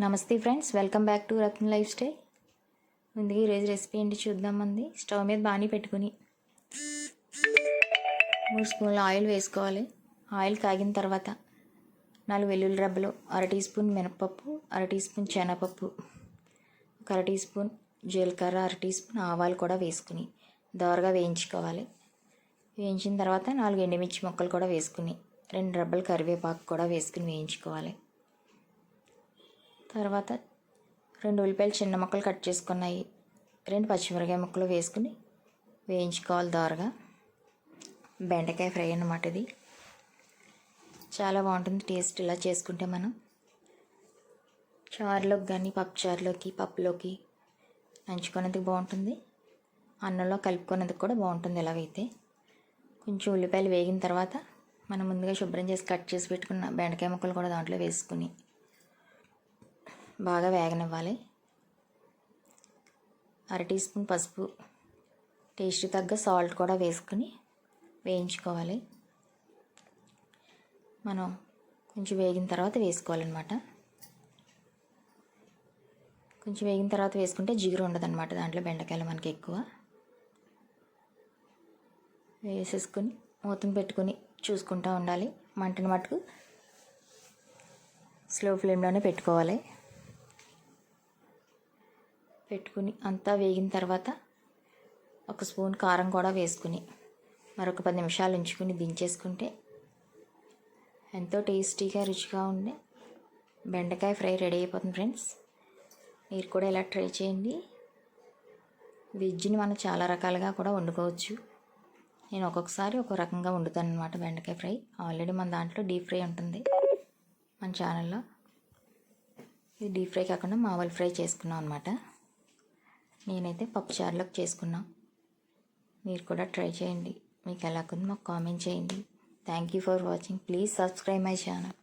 నమస్తే friends, welcome back to Ratna life style. ముందుగా ఈరోజు రెసిపీ ఏంటి చూద్దామంది. స్టవ్ మీద బాణీ పెట్టుకుని 3 స్పూన్ల ఆయిల్ వేసుకోవాలి. ఆయిల్ కాగిన తర్వాత 4 వెల్లుల్లి రెబ్బలు, 1/2 టీ స్పూన్ మినపప్పు, 1/2 టీ స్పూన్ శనగపప్పు, 1/2 టీ స్పూన్ జీలకర్ర, 1/2 టీ స్పూన్ ఆవాలు కూడా వేసుకుని దోరగా వేయించుకోవాలి. వేయించిన తర్వాత 4 ఎండుమిర్చి ముక్కలు కూడా వేసుకుని 2 రెబ్బలు కరివేపాకు కూడా వేసుకుని వేయించుకోవాలి. తర్వాత 2 ఉల్లిపాయలు చిన్న ముక్కలు కట్ చేసుకున్నాయి, 2 పచ్చిమిరకాయ ముక్కలు వేసుకుని వేయించుకోవాలి దోరగా. బెండకాయ ఫ్రై అన్నమాట ఇది. చాలా బాగుంటుంది టేస్ట్ ఇలా చేసుకుంటే. మనం చారులోకి కానీ పప్పుచారులోకి, పప్పులోకి నంచుకునేందుకు బాగుంటుంది. అన్నంలో కలుపుకునేందుకు కూడా బాగుంటుంది ఇలాగైతే. కొంచెం ఉల్లిపాయలు వేగిన తర్వాత మనం ముందుగా శుభ్రం చేసి కట్ చేసి పెట్టుకున్న బెండకాయ ముక్కలు కూడా దాంట్లో వేసుకుని బాగా వేగనివ్వాలి. 1/2 టీ స్పూన్ పసుపు, టేస్ట్ తగ్గ సాల్ట్ కూడా వేసుకుని వేయించుకోవాలి. మనం కొంచెం వేగిన తర్వాత వేసుకోవాలన్నమాట. కొంచెం వేగిన తర్వాత వేసుకుంటే జిగురు ఉండదన్నమాట దాంట్లో బెండకాయలు మనకి ఎక్కువ. వేసేసుకుని మూతను పెట్టుకుని చూసుకుంటూ ఉండాలి. మంటను మట్టుకు స్లో ఫ్లేమ్లోనే పెట్టుకోవాలి. పెట్టుకుని అంతా వేగిన తర్వాత 1 స్పూన్ కారం కూడా వేసుకుని మరొక 10 నిమిషాలు ఉంచుకుని దించేసుకుంటే ఎంతో టేస్టీగా రుచిగా ఉండే బెండకాయ ఫ్రై రెడీ అయిపోతుంది ఫ్రెండ్స్. మీరు కూడా ఇలా ట్రై చేయండి. వెజ్ని మనం చాలా రకాలుగా కూడా వండుకోవచ్చు. నేను ఒక్కొక్కసారి ఒక రకంగా వండుతాను అనమాట బెండకాయ ఫ్రై. ఆల్రెడీ మన దాంట్లో డీప్ ఫ్రై ఉంటుంది మన ఛానల్లో. ఇది డీప్ ఫ్రై కాకుండా మామూలు ఫ్రై చేసుకున్నాం అనమాట. నేనైతే పప్పుచారులోకి చేసుకున్నాం. మీరు కూడా ట్రై చేయండి. మీకు ఎలా ఉందో మాకు కామెంట్ చేయండి. Thank you for watching. Please subscribe my channel.